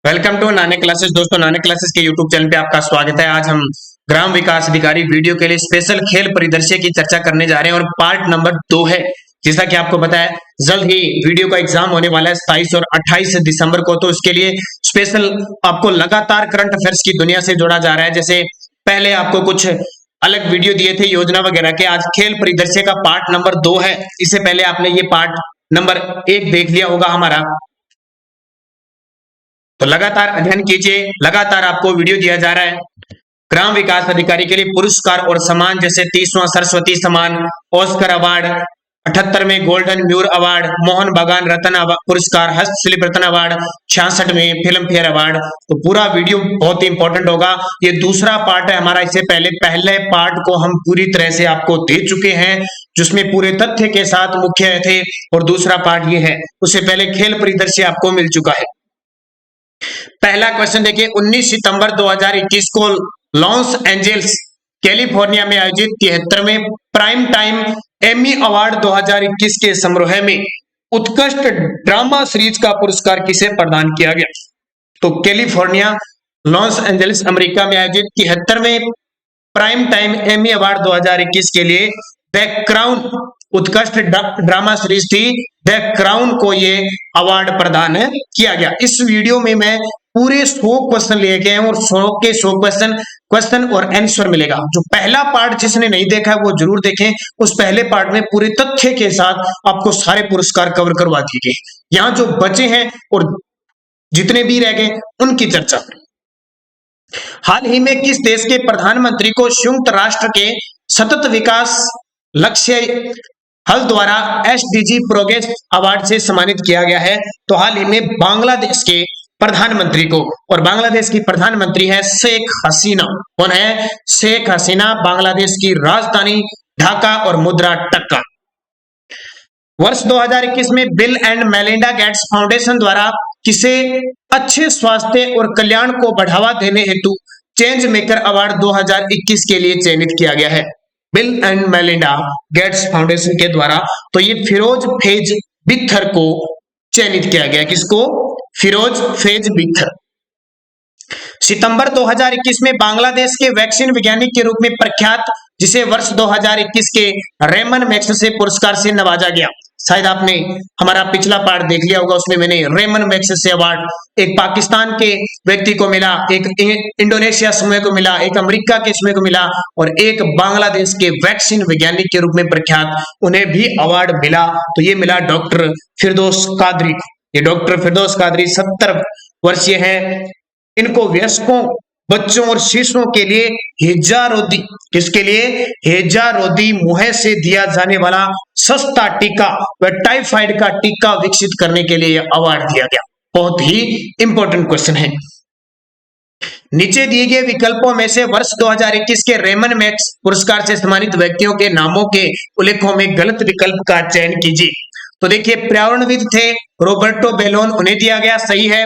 Welcome to नाने classes. दोस्तों, नाने क्लासेस के यूट्यूब चैनल पे आपका स्वागत है। आज हम ग्राम विकास अधिकारी वीडियो के लिए स्पेशल खेल परिदृश्य की चर्चा करने जा रहे हैं और पार्ट नंबर 2 है। जैसा कि आपको पता है, जल्द ही वीडियो का एग्जाम होने वाला है 27 और 28 दिसंबर को। तो इसके लिए स्पेशल आपको लगातार करंट अफेयर्स की दुनिया से जोड़ा जा रहा है। जैसे पहले आपको कुछ अलग वीडियो दिए थे योजना वगैरह के, आज खेल परिदृश्य का पार्ट नंबर 2 है। इससे पहले आपने ये पार्ट नंबर 1 देख लिया होगा हमारा। तो लगातार अध्ययन कीजिए, लगातार आपको वीडियो दिया जा रहा है। ग्राम विकास अधिकारी के लिए पुरस्कार और सम्मान, जैसे 30वां सरस्वती सम्मान, ऑस्कर अवार्ड, 78वें गोल्डन म्यूर अवार्ड, मोहन बागान रत्न पुरस्कार, हस्तशिल्प रत्न अवार्ड, 66वें फिल्म फेयर अवार्ड। तो पूरा वीडियो बहुत ही इंपॉर्टेंट होगा। ये दूसरा पार्ट है हमारा। इससे पहले पार्ट को हम पूरी तरह से आपको दे चुके हैं, जिसमें पूरे तथ्य के साथ मुख्य थे, और दूसरा पार्ट ये है। उससे पहले खेल परिदृश्य आपको मिल चुका है। पहला क्वेश्चन देखिए, 19 सितंबर 2021 को लॉस एंजल्स कैलिफोर्निया में आयोजित 73वें प्राइम टाइम एमी अवार्ड 2021 के समारोह में उत्कृष्ट ड्रामा सीरीज का पुरस्कार किसे प्रदान किया गया? तो कैलिफोर्निया लॉस एंजल्स अमेरिका में आयोजित 73वें प्राइम टाइम एमी अवार्ड 2021 के लिए द क्राउन उत्कृष्ट ड्रामा सीरीज थी, द क्राउन को ये अवार्ड प्रदान किया गया। इस वीडियो में मैं पूरे 100 क्वेश्चन लिए गए हैं और 100 के 100 क्वेश्चन और आंसर मिलेगा। जो पहला पार्ट जिसने नहीं देखा है वो जरूर देखें। उस पहले पार्ट में पूरे तथ्य के साथ आपको सारे पुरस्कार कवर करवा दिए गए। यहाँ जो बचे हैं और जितने भी रह गए उनकी चर्चा। हाल ही में किस देश के प्रधानमंत्री को संयुक्त राष्ट्र के सतत विकास लक्ष्य हल द्वारा एसडीजी प्रोग्रेस अवार्ड से सम्मानित किया गया है? तो हाल ही में बांग्लादेश के प्रधानमंत्री को, और बांग्लादेश की प्रधानमंत्री है शेख हसीना। कौन है? शेख हसीना। बांग्लादेश की राजधानी ढाका और मुद्रा टक्का। वर्ष 2021 में bill and Melinda Gates foundation द्वारा किसे अच्छे स्वास्थ्य और कल्याण को बढ़ावा देने हेतु चेंज मेकर अवार्ड 2021 के लिए चयनित किया गया है? Bill and Melinda Gates foundation के द्वारा। तो ये फिरोज फेज बिख्तर को चयनित किया गया। किसको? फिरोज फेज बिख्तर। सितंबर 2021 में बांग्लादेश के वैक्सीन वैज्ञानिक के रूप में प्रख्यात, जिसे वर्ष 2021 के रेमन मैग्सेसे पुरस्कार से नवाजा गया। शायद आपने हमारा पिछला पार्ट देख लिया होगा, उसमें मैंने रेमन मैग्सेसे अवार्ड एक पाकिस्तान के व्यक्ति को मिला, एक इंडोनेशिया समूह को मिला, एक अमेरिका के समूह को मिला, और एक बांग्लादेश के वैक्सीन वैज्ञानिक के रूप में प्रख्यात, उन्हें भी अवार्ड मिला। तो ये मिला डॉक्टर फिरदौस कादरी। ये डॉक्टर फिरदौस कादरी 70 वर्षीय है। इनको वयस्कों, बच्चों और शिशुओं के लिए हेजा रोधी, किसके लिए? हेजा रोधी मुहैया से दिया जाने वाला सस्ता टीका व टाइफाइड का टीका विकसित करने के लिए अवार्ड दिया गया। बहुत ही इंपॉर्टेंट क्वेश्चन है। नीचे दिए गए विकल्पों में से वर्ष 2021 के रेमन मैग्सेसे पुरस्कार से सम्मानित व्यक्तियों के नामों के उल्लेखों में गलत विकल्प का चयन कीजिए। तो देखिए, पर्यावरणविद थे रॉबर्टो बेलोन, उन्हें दिया गया, सही है।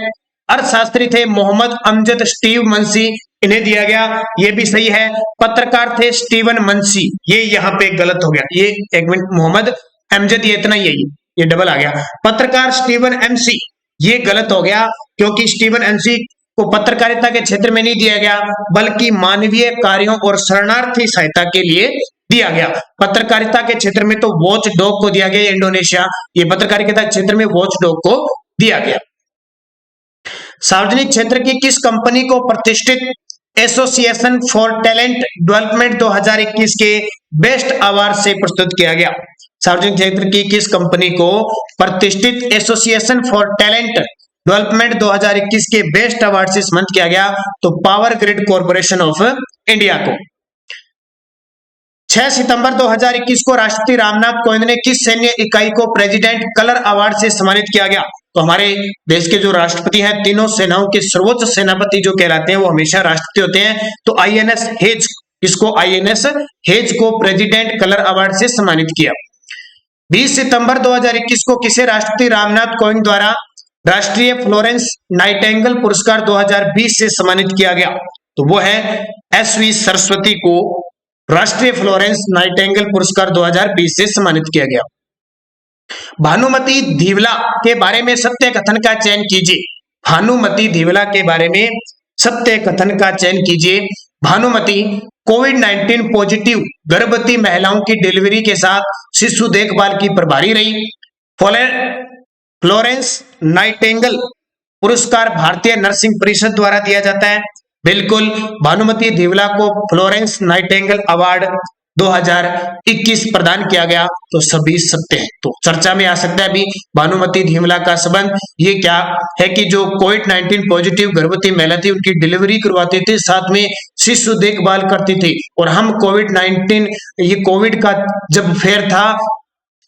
अर्थशास्त्री थे मोहम्मद अमजद स्टीव मंसी, इन्हें दिया गया, ये भी सही है। पत्रकार थे स्टीवन मंसी, ये यहाँ पे गलत हो गया। ये एक मिनट, मोहम्मद अमजद, ये इतना ही है, ये डबल आ गया। पत्रकार स्टीवन एमसी, ये गलत हो गया, क्योंकि स्टीवन एमसी को पत्रकारिता के क्षेत्र में नहीं दिया गया, बल्कि मानवीय कार्यों और शरणार्थी सहायता के लिए दिया गया। पत्रकारिता के क्षेत्र में तो वॉच डॉग को दिया गया, इंडोनेशिया। ये पत्रकारिता के क्षेत्र में वॉच डॉग को दिया गया। सार्वजनिक क्षेत्र की किस कंपनी को प्रतिष्ठित एसोसिएशन फॉर टैलेंट डेवलपमेंट 2021 के बेस्ट अवार्ड से प्रस्तुत किया गया? सार्वजनिक क्षेत्र की किस कंपनी को प्रतिष्ठित एसोसिएशन फॉर टैलेंट डेवलपमेंट 2021 के बेस्ट अवार्ड से सम्मानित किया गया? तो power grid corporation of India को। 6 सितंबर 2021 को राष्ट्रपति रामनाथ कोविंद ने किस सैन्य इकाई को प्रेसिडेंट कलर अवार्ड से सम्मानित किया गया? तो हमारे देश के जो राष्ट्रपति हैं, तीनों सेनाओं के सर्वोच्च सेनापति जो कहलाते हैं, वो हमेशा राष्ट्रपति होते हैं। तो आईएनएस हेज, इसको आईएनएस हेज को प्रेसिडेंट कलर अवार्ड से सम्मानित किया। 20 सितंबर 2021 को किसे राष्ट्रपति रामनाथ कोविंद द्वारा राष्ट्रीय फ्लोरेंस नाइटिंगेल पुरस्कार 2020 से सम्मानित किया गया? तो वो है एसवी सरस्वती को राष्ट्रीय फ्लोरेंस नाइटिंगेल पुरस्कार 2020 से सम्मानित किया गया। भानुमति धीवला के बारे में सत्य कथन का चयन कीजिए। भानुमति देवला के बारे में सत्य कथन का चयन कीजिए। भानुमति कोविड-19 पॉजिटिव गर्भवती महिलाओं की डिलीवरी के साथ शिशु देखभाल की प्रभारी रही। फ्लोरेंस नाइटिंगेल पुरस्कार भारतीय नर्सिंग परिषद द्वारा दिया जाता है। बिल्कुल, भानुमति देवला को फ्लोरेंस नाइटिंगेल अवार्ड 2021 प्रदान किया गया, तो सभी सत्य है। तो चर्चा में आ सकता है अभी भानुमति देवला का संबंध ये क्या है कि जो कोविड-19 पॉजिटिव गर्भवती महिला थी उनकी डिलीवरी करवाते थे, साथ में शिशु देखभाल करते थे। और हम कोविड-19 ये कोविड का जब फेर था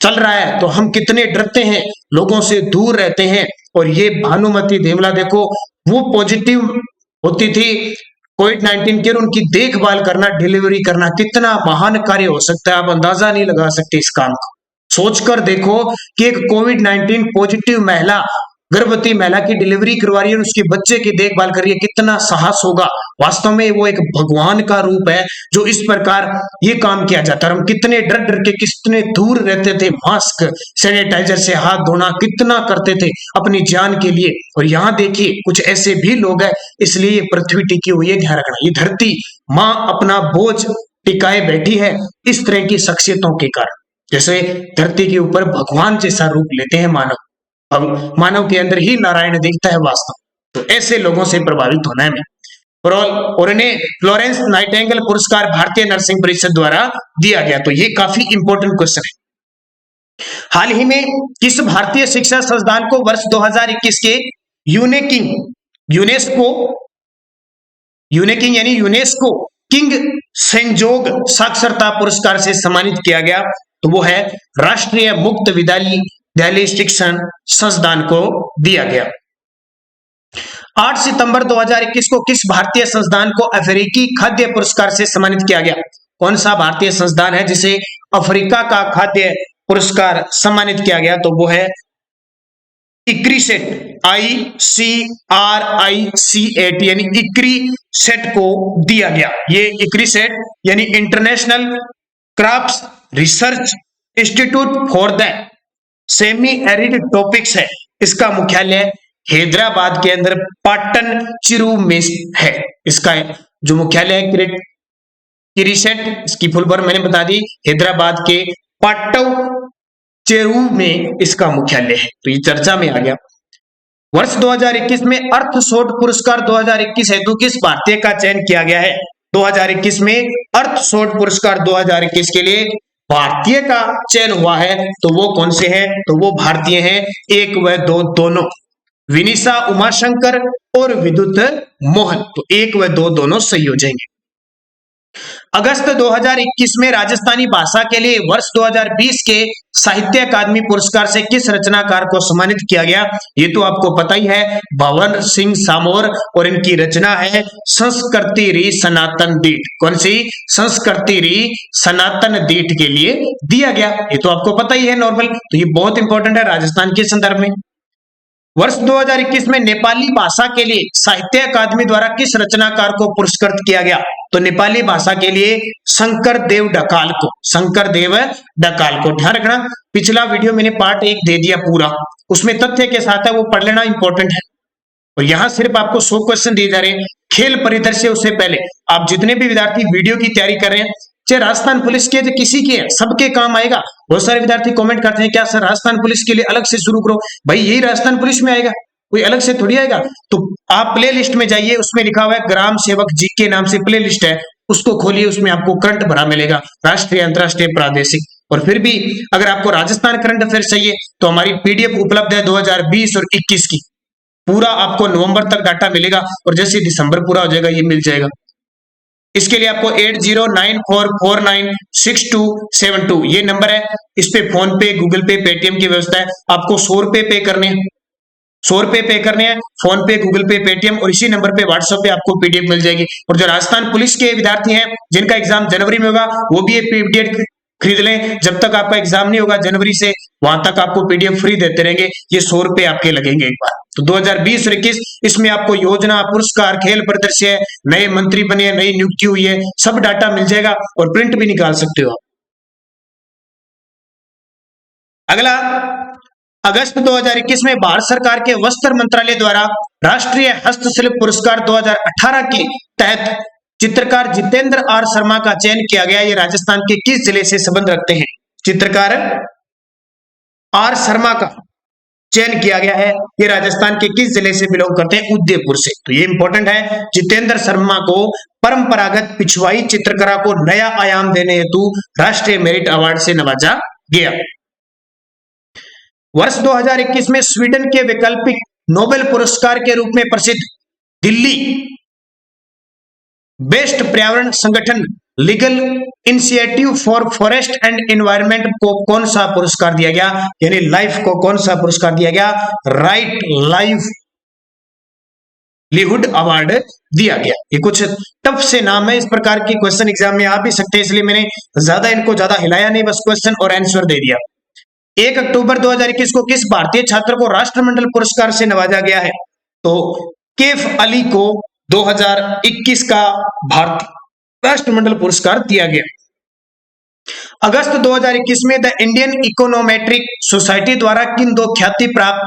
चल रहा है तो हम कितने डरते हैं, लोगों से दूर रहते हैं। और ये भानुमति देवला देखो वो पॉजिटिव होती थी कोविड-19 के, उनकी देखभाल करना, डिलीवरी करना कितना महान कार्य हो सकता है, आप अंदाजा नहीं लगा सकते इस काम का। सोचकर देखो कि एक कोविड-19 पॉजिटिव महिला गर्भवती महिला की डिलीवरी करवा रही है, उसके बच्चे की देखभाल कर रही है, कितना साहस होगा। वास्तव में वो एक भगवान का रूप है जो इस प्रकार ये काम किया जाता है। हम कितने डर डर के कितने दूर रहते थे, मास्क सैनिटाइजर से हाथ धोना कितना करते थे अपनी जान के लिए। और यहाँ देखिए कुछ ऐसे भी लोग हैं, इसलिए ये पृथ्वी टिकी हुई है, ध्यान रखना। ये धरती माँ अपना बोझ टिकाए बैठी है इस तरह की शख्सियतों के कारण। जैसे धरती के ऊपर भगवान जैसा रूप लेते हैं मानव, अब मानव के अंदर ही नारायण दिखता है वास्तव। तो ऐसे लोगों से प्रभावित होना है। और इन्हें फ्लोरेंस नाइटिंगेल पुरस्कार भारतीय नर्सिंग परिषद द्वारा दिया गया। तो ये काफी इंपॉर्टेंट क्वेश्चन है। हाल ही में किस भारतीय शिक्षा संस्थान को वर्ष 2021 के यूनेस्को किंग सेंजोग साक्षरता पुरस्कार से सम्मानित किया गया? तो वो है राष्ट्रीय मुक्त विद्यालय शिक्षण संस्थान को दिया गया। 8 सितंबर 2021 को किस भारतीय संस्थान को अफ्रीकी खाद्य पुरस्कार से सम्मानित किया गया? कौन सा भारतीय संस्थान है जिसे अफ्रीका का खाद्य पुरस्कार सम्मानित किया गया? तो वो है इक्रीसेट, ICRICAT यानी इक्रीसेट को दिया गया। ये इक्रीसेट यानी international crafts research institute for the semi arid topics है। इसका मुख्यालय हैदराबाद के अंदर पाटन चिरू में है। इसका जो मुख्यालय है किरीसेट, इसकी फुल फॉर्म मैंने बता दी, हैदराबाद के पाटव चेरू में इसका मुख्यालय है। तो ये चर्चा में आ गया। वर्ष 2021 में अर्थशोध पुरस्कार 2021 हेतु किस भारतीय का चयन किया गया है? 2021 में अर्थशोध पुरस्कार 2021 के लिए भारतीय का चयन हुआ है। तो वो कौन से हैं? तो वो भारतीय हैं 1 व 2 दोनों, विनीसा उमाशंकर और विद्युत मोहन। तो 1 व 2 दोनों सही हो जाएंगे। अगस्त 2021 में राजस्थानी भाषा के लिए वर्ष 2020 के साहित्य अकादमी पुरस्कार से किस रचनाकार को सम्मानित किया गया? ये तो आपको पता ही है, भवन सिंह सामोर, और इनकी रचना है संस्कृति री सनातन दीठ। कौन सी? संस्कृति री सनातन दीठ के लिए दिया गया। ये तो आपको पता ही है नॉर्मल। तो ये बहुत इंपॉर्टेंट है राजस्थान के संदर्भ में। वर्ष 2021 में नेपाली भाषा के लिए साहित्य अकादमी द्वारा किस रचनाकार को पुरस्कृत किया गया? तो नेपाली भाषा के लिए शंकरदेव ढकाल को, शंकरदेव ढकाल को। ध्यान रखना, पिछला वीडियो मैंने पार्ट 1 दे दिया पूरा, उसमें तथ्य के साथ है, वो पढ़ लेना इंपॉर्टेंट है। और यहां सिर्फ आपको 100 क्वेश्चन दिए जा रहे हैं। खेल परिदृश्य उससे पहले आप जितने भी विद्यार्थी वीडियो की तैयारी कर रहे हैं, चाहे राजस्थान पुलिस के किसी के, सबके काम आएगा। बहुत सारे विद्यार्थी कमेंट करते हैं क्या सर राजस्थान पुलिस के लिए अलग से शुरू करो? भाई यही राजस्थान पुलिस में आएगा, कोई अलग से थोड़ी आएगा। तो आप प्ले लिस्ट में जाइए, उसमें लिखा हुआ है ग्राम सेवक जी के नाम से प्ले लिस्ट है, उसको खोलिए, उसमें आपको करंट भरा मिलेगा, राष्ट्रीय, अंतरराष्ट्रीय, प्रादेशिक। और फिर भी अगर आपको राजस्थान करंट अफेयर चाहिए तो हमारी पीडीएफ उपलब्ध है 2020 और 21 की। पूरा आपको नवंबर तक डाटा मिलेगा और जैसे दिसंबर पूरा हो जाएगा ये मिल जाएगा। इसके लिए आपको 8094496272 ये नंबर है, इस पे फोन पे, गूगल पे, पेटीएम की व्यवस्था है। आपको 100 रुपए पे करने हैं, 100 रुपए पे करने हैं, फोन पे, गूगल पे, पेटीएम, और इसी नंबर पे व्हाट्सएप पे आपको पीडीएफ मिल जाएगी। और जो राजस्थान पुलिस के विद्यार्थी हैं जिनका एग्जाम जनवरी में होगा वो भी ये पीडीएफ खरीद लें। जब तक आपका एग्जाम नहीं होगा जनवरी से, वहां तक आपको पीडीएफ फ्री देते रहेंगे। ये 100 रुपए आपके लगेंगे एक बार। तो 2020 और 21 इसमें आपको योजना, पुरस्कार, खेल प्रदर्शन, नए मंत्री बने, नई नियुक्ति हुई है, सब डाटा मिल जाएगा और प्रिंट भी निकाल सकते हो। अगला, अगस्त 2021 में भारत सरकार के वस्त्र मंत्रालय द्वारा राष्ट्रीय हस्तशिल्प पुरस्कार 2018 के तहत चित्रकार जितेंद्र आर शर्मा का चयन किया गया। ये राजस्थान के किस जिले से संबंध रखते हैं? चित्रकार आर शर्मा का चयन किया गया है। ये राजस्थान के किस जिले से बिलोंग करते हैं? उदयपुर से। तो ये इंपॉर्टेंट है। जितेंद्र शर्मा को परंपरागत पिछवाई चित्रकला को नया आयाम देने हेतु राष्ट्रीय मेरिट अवार्ड से नवाजा गया। वर्ष 2021 में स्वीडन के वैकल्पिक नोबेल पुरस्कार के रूप में प्रसिद्ध दिल्ली बेस्ट पर्यावरण संगठन legal initiative for forest and environment को कौन सा पुरस्कार दिया गया? यानी लाइफ को कौन सा पुरस्कार दिया गया? राइट लाइवलीहुड अवार्ड दिया गया। ये कुछ टफ से नाम है, इस प्रकार की क्वेश्चन एग्जाम में आ भी सकते हैं, इसलिए मैंने इनको ज्यादा हिलाया नहीं, बस क्वेश्चन और आंसर दे दिया। 1 अक्टूबर 2021 को किस भारतीय छात्र को राष्ट्रमंडल पुरस्कार से नवाजा गया है? तो कैफ अली को 2021 का भारतीय राष्ट्रमंडल पुरस्कार दिया गया। अगस्त 2021 में द इंडियन इकोनोमेट्रिक सोसाइटी द्वारा किन दो ख्याति प्राप्त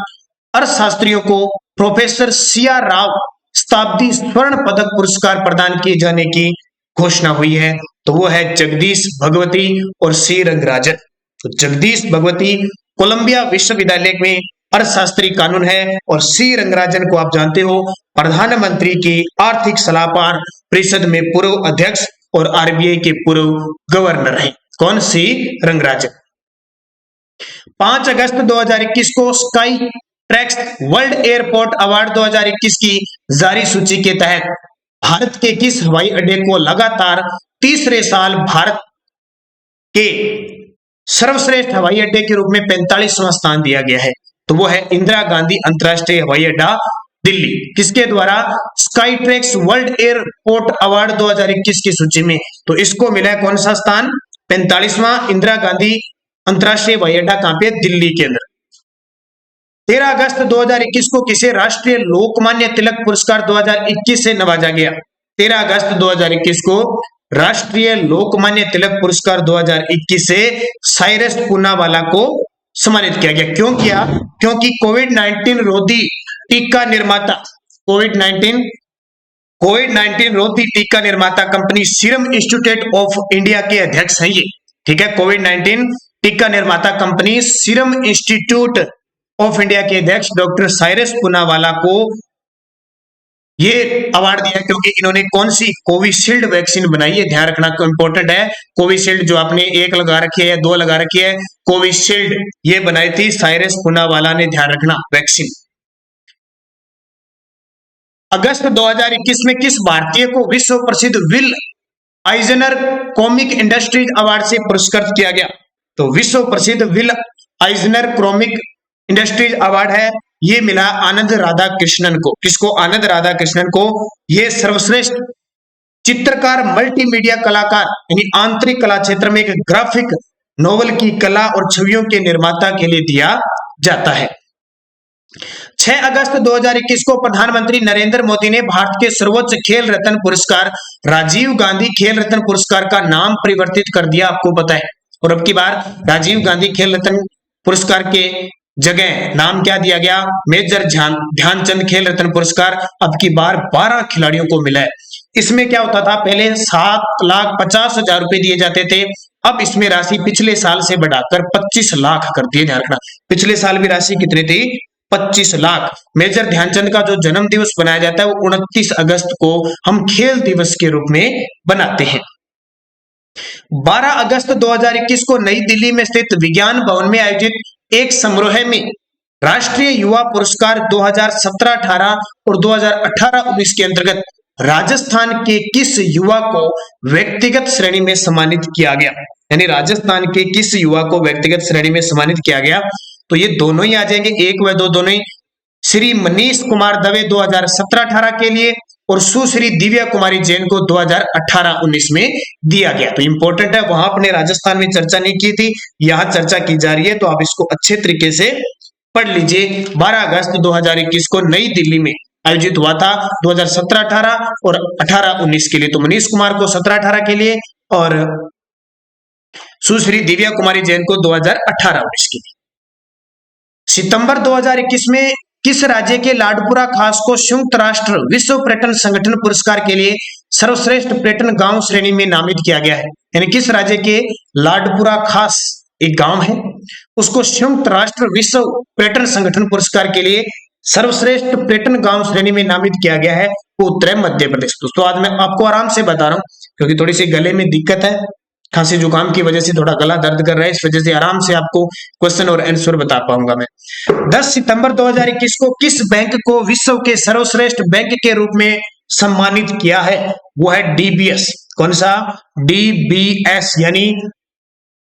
अर्थशास्त्रियों को प्रोफेसर सीआर राव शताब्दी स्वर्ण पदक पुरस्कार प्रदान किए जाने की घोषणा हुई है? तो वो है जगदीश भगवती और सी रंगराजन। तो जगदीश भगवती कोलंबिया विश्वविद्यालय में अर्थशास्त्री कानून है, और सी रंगराजन को आप जानते हो प्रधानमंत्री की आर्थिक सलाहकार परिषद में पूर्व अध्यक्ष और आरबीआई के पूर्व गवर्नर हैं। कौन? सी रंगराजन। 5 अगस्त 2021 को sky tracks world airport award 2021 की जारी सूची के तहत भारत के किस हवाई अड्डे को लगातार तीसरे साल भारत के सर्वश्रेष्ठ हवाई अड्डे के रूप में 45वां स्थान दिया गया है? तो वो है इंदिरा गांधी अंतरराष्ट्रीय हवाई अड्डा दिल्ली। किसके द्वारा? Sky tracks world airport award 2021 की सूची में। तो इसको मिला है कौन सा स्थान? 45वां। इंदिरा गांधी अंतरराष्ट्रीय हवाई अड्डा कहां पे? दिल्ली के अंदर। 13 अगस्त 2021 को किसे राष्ट्रीय लोकमान्य तिलक पुरस्कार 2021 से नवाजा गया? 13 अगस्त 2021 को राष्ट्रीय लोकमान्य तिलक पुरस्कार 2021 से साइरस पूनावाला को सम्मानित किया गया। क्यों किया? क्योंकि कोविड-19 रोधी टीका निर्माता कोविड-19 रोधी टीका निर्माता company serum institute of India के अध्यक्ष हैं ये। ठीक है, कोविड-19 टीका निर्माता company serum institute of India के अध्यक्ष डॉक्टर साइरस पूनावाला को ये अवार्ड दिया क्योंकि इन्होंने कौन सी कोविशील्ड वैक्सीन बनाई है। ध्यान रखना इंपॉर्टेंट है। कोविशील्ड जो आपने 1 लगा रखी है या 2 लगा रखी है, कोविशील्ड ये बनाई थी साइरस पूनावाला ने। ध्यान रखना वैक्सीन। अगस्त 2021 में किस भारतीय को विश्व प्रसिद्ध विल आइजनर कॉमिक इंडस्ट्रीज अवार्ड से पुरस्कृत किया गया? तो विश्व प्रसिद्ध विल आइजनर कॉमिक इंडस्ट्रीज अवार्ड है, ये मिला आनंद राधा कृष्णन को। किसको? आनंद राधा कृष्णन को। ये सर्वश्रेष्ठ चित्रकार मल्टीमीडिया कलाकार यानी आंतरिक कला क्षेत्र में एक ग्राफिक नोवेल की कला और छवियों के निर्माता के लिए दिया जाता है। 6 अगस्त 2021 को प्रधानमंत्री नरेंद्र मोदी ने भारत के सर्वोच्च खेल रत्न पुरस्कार राजीव गांधी खेल रत्न पुरस्कार का नाम परिवर्तित कर दिया, आपको पता है। और अब की बार राजीव गांधी खेल रत्न पुरस्कार के जगह नाम क्या दिया गया? मेजर ध्यानचंद खेल रत्न पुरस्कार। अब की बार 12 खिलाड़ियों को मिला है। इसमें क्या होता था? पहले 7,50,000 रुपए दिए जाते थे, अब इसमें राशि पिछले साल से बढ़ाकर 25 लाख कर दिए। ध्यान रखना, पिछले साल भी राशि कितनी थी? 25 लाख। मेजर ध्यानचंद का जो जन्म दिवस बनाया जाता है वो 29 अगस्त को हम खेल दिवस के रूप में बनाते हैं। 12 अगस्त 2021 को नई दिल्ली में स्थित विज्ञान भवन में आयोजित एक समारोह में राष्ट्रीय युवा पुरस्कार 2017-18 और 2018-19 के अंतर्गत राजस्थान के किस युवा को व्यक्तिगत श्रेणी में सम्मानित किया गया? यानी राजस्थान के किस युवा को व्यक्तिगत श्रेणी में सम्मानित किया गया? तो ये दोनों ही आ जाएंगे, 1 व 2 दोनों ही। श्री मनीष कुमार दवे 2017-18 के लिए और सुश्री दिव्या कुमारी जैन को 2018-19 में दिया गया। तो इंपॉर्टेंट है, वहां अपने राजस्थान में चर्चा नहीं की थी, यहां चर्चा की जा रही है, तो आप इसको अच्छे तरीके से पढ़ लीजिए। 12 अगस्त 2021 को नई दिल्ली में आयोजित हुआ था 2017-18 और 18-19 के लिए। तो मनीष कुमार को 17-18 के लिए और सुश्री दिव्या कुमारी जैन को 2018-19 के लिए। सितंबर 2021 में किस राज्य के लाडपुरा खास को संयुक्त राष्ट्र विश्व पर्यटन संगठन पुरस्कार के लिए सर्वश्रेष्ठ पर्यटन गांव श्रेणी में नामित किया गया है? यानी किस राज्य के लाडपुरा खास एक गांव है, उसको संयुक्त राष्ट्र विश्व पर्यटन संगठन पुरस्कार के लिए सर्वश्रेष्ठ पर्यटन गांव श्रेणी में नामित किया गया है? वो उत्तर है मध्य प्रदेश। दोस्तों आज मैं आपको आराम से बता रहा हूं क्योंकि थोड़ी सी गले में दिक्कत है, खांसी जुकाम की वजह से थोड़ा गला दर्द कर रहा है, इस वजह से आराम से आपको क्वेश्चन और आंसर बता पाऊंगा मैं। 10 सितंबर 2021 को किस बैंक को विश्व के सर्वश्रेष्ठ बैंक के रूप में सम्मानित किया है? वो है डीबीएस। कौन सा? डीबीएस यानी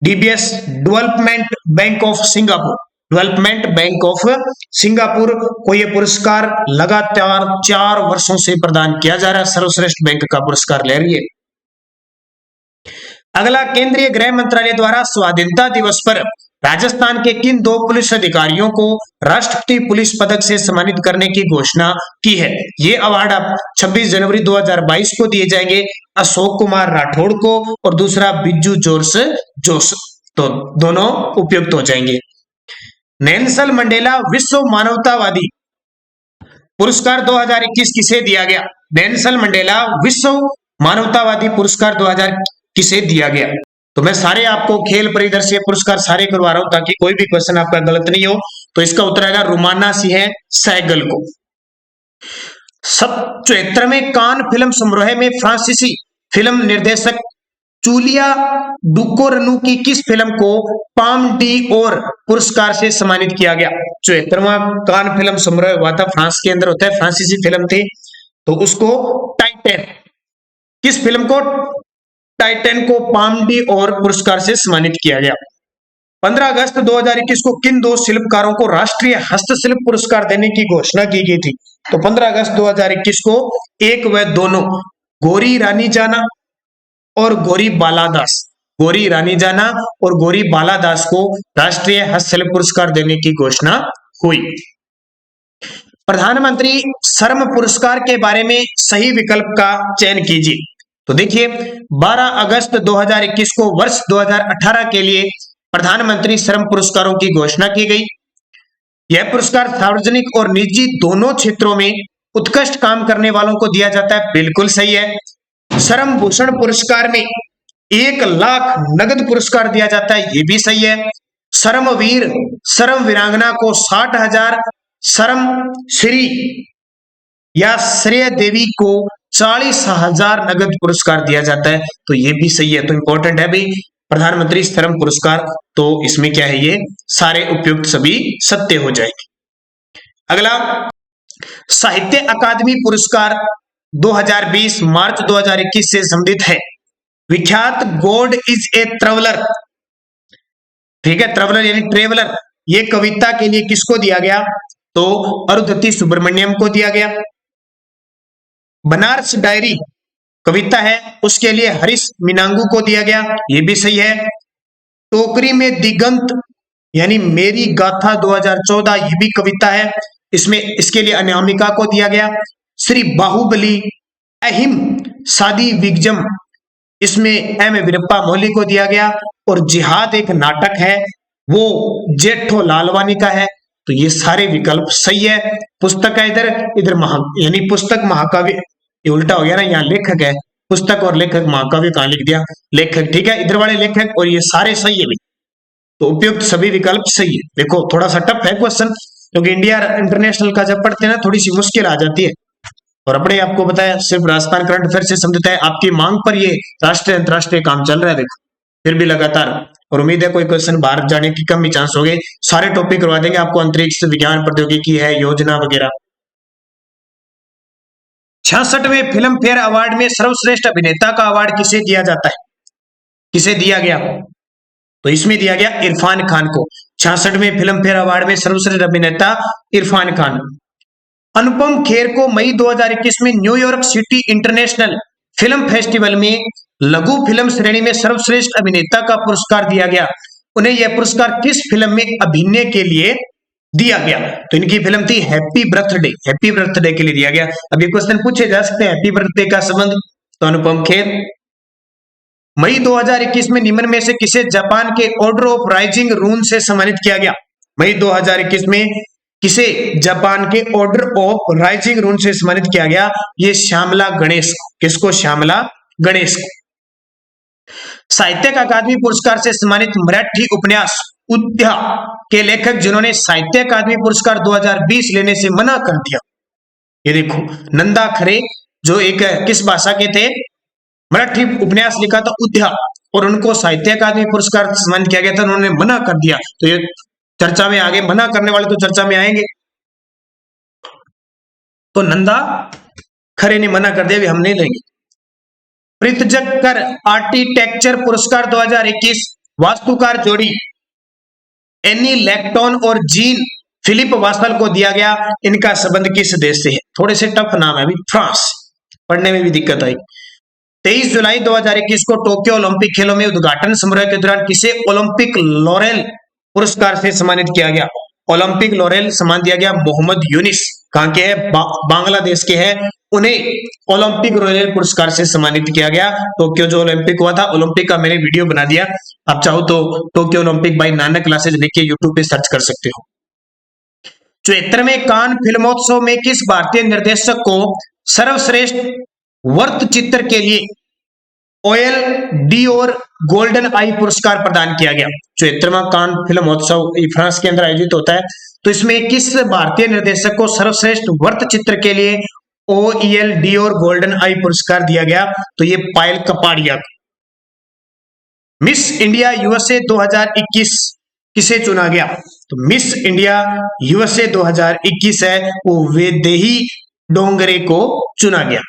DBS development bank of Singapore. Development bank of Singapore को यह पुरस्कार लगातार 4 वर्षों से प्रदान किया जा रहा है, सर्वश्रेष्ठ बैंक का पुरस्कार ले रही है। अगला, केंद्रीय गृह मंत्रालय द्वारा स्वाधीनता दिवस पर राजस्थान के किन 2 पुलिस अधिकारियों को राष्ट्रपति पुलिस पदक से सम्मानित करने की घोषणा की है? ये अवार्ड अब 26 जनवरी 2022 को दिए जाएंगे, अशोक कुमार राठौड़ को और दूसरा बिज्जू जॉर्ज जोश। तो दोनों उपयुक्त हो जाएंगे। नेल्सन मंडेला विश्व मानवतावादी पुरस्कार 2021 किसे दिया गया? नेल्सन मंडेला विश्व मानवतावादी पुरस्कार 2000 किसे दिया गया? तो मैं सारे आपको खेल परिदृश्य पुरस्कार सारे करवा रहा हूं ताकि कोई भी क्वेश्चन आपका गलत नहीं हो। तो इसका उत्तर आएगा रुमाना सिंह सहगल को। 74वें कान फिल्म समारोह में फ्रांसीसी फिल्म निर्देशक जूलिया डुकोरनू की किस फिल्म को पाम डी और पुरस्कार से सम्मानित किया गया? 74वां कान फिल्म समारोह हुआ था, फ्रांस के अंदर होता है, फ्रांसीसी फिल्म थी, तो उसको टाइटैन, किस फिल्म को? टाइटैन को पाम डी और पुरस्कार से सम्मानित किया गया। 15 अगस्त 2021 को किन 2 शिल्पकारों को राष्ट्रीय हस्तशिल्प पुरस्कार देने की घोषणा की गई थी? तो 15 अगस्त 2021 को एक व दोनों गौरी रानी जाना और गौरी बालादास, गौरी रानी जाना और गौरी बालादास को राष्ट्रीय हस्तशिल्प पुरस्कार देने की घोषणा हुई। प्रधानमंत्री श्रम पुरस्कार के बारे में सही विकल्प का चयन कीजिए। तो देखिए 12 अगस्त 2021 को वर्ष 2018 के लिए प्रधानमंत्री श्रम पुरस्कारों की घोषणा की गई। यह पुरस्कार सार्वजनिक और निजी दोनों क्षेत्रों में उत्कृष्ट काम करने वालों को दिया जाता है, बिल्कुल सही है। श्रम भूषण पुरस्कार में 1 लाख नगद पुरस्कार दिया जाता है, ये भी सही है। श्रमवीर श्रम वीरांगना को 60,000, श्रम श्री या श्रेय देवी को 40,000 नगद पुरस्कार दिया जाता है, तो ये भी सही है। तो इंपॉर्टेंट है भाई प्रधानमंत्री श्रम पुरस्कार, तो इसमें क्या है, ये सारे उपयुक्त सभी सत्य हो जाएंगे। अगला, साहित्य अकादमी पुरस्कार 2020 मार्च 2021 से संबंधित है। विख्यात गॉड इज ए ट्रेवलर, ठीक है, ट्रेवलर यानी ट्रेवलर, ये कविता के लिए किसको दिया गया? तो अरुंधति सुब्रमण्यम को दिया गया। बनारस डायरी कविता है, उसके लिए हरीश मीनांगू को दिया गया, ये भी सही है। टोकरी में दिगंत यानी मेरी गाथा 2014, ये भी कविता है, इसमें इसके लिए अनामिका को दिया गया। श्री बाहुबली अहिम सादी विगजम, इसमें एम वीरप्पा मोहली को दिया गया। और जिहाद एक नाटक है, वो जेठो लालवानी का है, तो ये सारे विकल्प सही है। पुस्तक है इधर यानी पुस्तक महाकाव्य, ये उल्टा हो गया ना, यहाँ लेखक है, पुस्तक और लेखक, महाकाव्य कहां लिख दिया, लेखक, ठीक है, इधर वाले लेखक, और ये सारे सही है भाई, तो उपयुक्त सभी विकल्प सही है। देखो थोड़ा सा टफ है क्वेश्चन, क्योंकि इंडिया इंटरनेशनल का जब पढ़ते हैं ना थोड़ी सी मुश्किल आ जाती है, और अपने आपको बताया सिर्फ राजस्थान करंट अफेयर से संबंधित है, आपकी मांग पर ये राष्ट्रीय अंतरराष्ट्रीय काम चल रहा है, देखो फिर भी लगातार, और उम्मीद है कोई क्वेश्चन बाहर जाने की कम ही चांस हो गए। सारे टॉपिक करवा देंगे आपको, अंतरिक्ष विज्ञान प्रौद्योगिकी है, योजना वगैरह। 66वें फिल्म फेयर अवार्ड में सर्वश्रेष्ठ अभिनेता का अवार्ड किसे दिया जाता है? किसे दिया गया? तो इसमें दिया गया इरफान खान को। 66वें फिल्म फेयर अवार्ड में सर्वश्रेष्ठ अभिनेता इरफान खान। अनुपम खेर को मई 2021 में New York city international film festival में लघु फिल्म श्रेणी में सर्वश्रेष्ठ अभिनेता का पुरस्कार दिया गया। उन्हें यह पुरस्कार किस फिल्म में अभिनय के लिए दिया गया? तो इनकी फिल्म थी हैप्पी बर्थडे, हैप्पी बर्थडे के लिए दिया गया। अब ये क्वेश्चन पूछे जा सकते हैं, हैप्पी बर्थडे का संबंध, तो अनुपम खेर। मई 2021 में निम्न में से किसे जापान के ऑर्डर ऑफ राइजिंग रून से सम्मानित किया गया? मई 2021 में किसे जापान के ऑर्डर ऑफ राइजिंग रून से सम्मानित किया गया? ये श्यामला गणेश को। किसको? श्यामला गणेश को। साहित्य अकादमी पुरस्कार से सम्मानित मराठी उपन्यास उद्या के लेखक जिन्होंने साहित्य अकादमी पुरस्कार 2020 लेने से मना कर दिया, ये देखो नंदा खरे, जो एक किस भाषा के थे? मराठी उपन्यास लिखा था उद्या, और उनको साहित्य अकादमी पुरस्कार सम्मानित किया गया था, उन्होंने मना कर दिया। तो ये चर्चा में आगे, मना करने वाले तो चर्चा में आएंगे। तो नंदा खरे ने मना कर दिया, भी हम नहीं लेंगे। पृथ्जकर आर्किटेक्चर पुरस्कार 2021 वास्तुकार जोड़ी एनी लैक्टोन और जीन फिलिप वासल को दिया गया। इनका संबंध किस देश से है? थोड़े से टफ नाम है, अभी फ्रांस, पढ़ने में भी दिक्कत आई। 23 जुलाई 2021 को टोक्यो ओलंपिक खेलों में उद्घाटन समारोह के दौरान किसे ओलंपिक लॉरेल पुरस्कार से सम्मानित किया गया? ओलंपिक लॉरेल सम्मान दिया गया मोहम्मद यूनिस, कहां के है? बांग्लादेश के हैं। उन्हें ओलंपिक लॉरेल पुरस्कार से सम्मानित किया गया। टोक्यो जो ओलंपिक हुआ था, ओलंपिक का मैंने वीडियो बना दिया, आप चाहो तो Tokyo Olympic by Nanak classes लिख के यूट्यूब पे सर्च कर सकते हो। 74वें कान फिल्मोत्सव में किस भारतीय निर्देशक को सर्वश्रेष्ठ वृत्तचित्र के लिए ओएल डियोर गोल्डन आई पुरस्कार प्रदान किया गया? 74वां कान फिल्मोत्सव फ्रांस के अंदर आयोजित होता है। तो इसमें किस भारतीय निर्देशक को सर्वश्रेष्ठ वृत्तचित्र के लिए ओएल डियोर गोल्डन आई पुरस्कार दिया गया? तो ये पायल कपाड़िया। मिस इंडिया यूएसए 2021 किसे चुना गया? तो मिस इंडिया यूएसए 2021 है, वो वैदेही डोंगरे को चुना गया।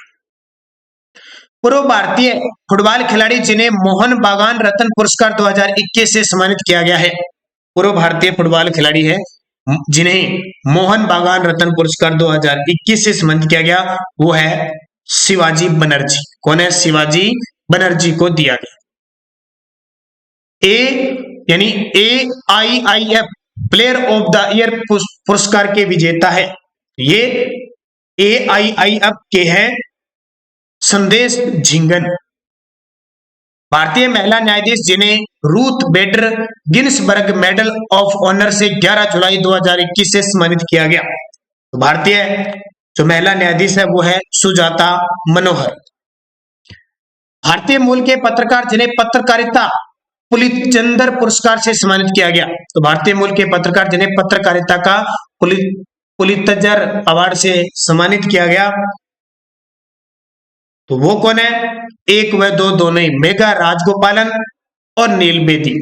पूर्व भारतीय फुटबॉल खिलाड़ी जिन्हें मोहन बागान रत्न पुरस्कार 2021 से सम्मानित किया गया है, पूर्व भारतीय फुटबॉल खिलाड़ी है जिन्हें मोहन बागान रत्न पुरस्कार 2021 से सम्मानित किया गया, वो है शिवाजी बनर्जी। कौन है? शिवाजी बनर्जी को दिया गया। यानी AIIF player of the year पुरस्कार के विजेता है, ये AIIF के हैं संदेश झिंगन। भारतीय महिला न्यायाधीश जिन्हें Ruth Bader Ginsburg medal of honour से 11 जुलाई 2021 से सम्मानित किया गया, तो भारतीय जो महिला न्यायाधीश है वो है सुजाता मनोहर। भारतीय मूल के पत्रकार जिन्हें पत्रकारिता पुलित्जर पुरस्कार से सम्मानित किया गया, तो भारतीय मूल के पत्रकार जिन्हें पत्रकारिता का पुलित्जर अवार्ड से सम्मानित किया गया, तो वो कौन है? एक व दो दोनों ही, मेघा राजगोपालन और नील बेदी।